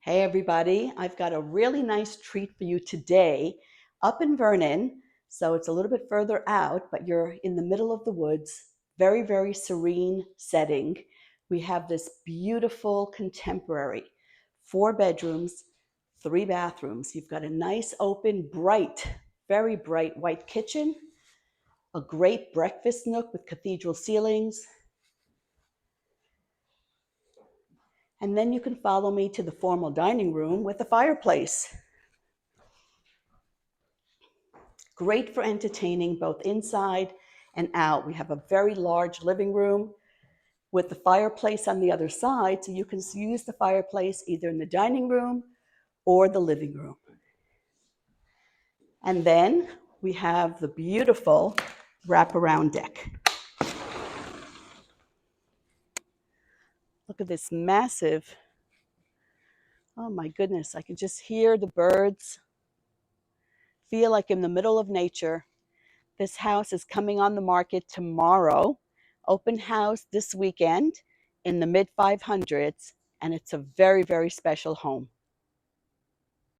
Hey everybody, I've got a really nice treat for you today up in Vernon. So it's a little bit further out, but you're in the middle of the woods, very, very serene setting. We have this beautiful contemporary 4 bedrooms, 3 bathrooms. You've got a nice open, bright, very bright white kitchen, a great breakfast nook with cathedral ceilings. And then you can follow me to the formal dining room with a fireplace. Great for entertaining both inside and out. We have a very large living room with the fireplace on the other side, so you can use the fireplace either in the dining room or the living room. And then we have the beautiful wraparound deck. Look at this massive, oh my goodness, I can just hear the birds, feel like in the middle of nature. This house is coming on the market tomorrow. Open house this weekend in the mid 500s, and it's a very, very special home.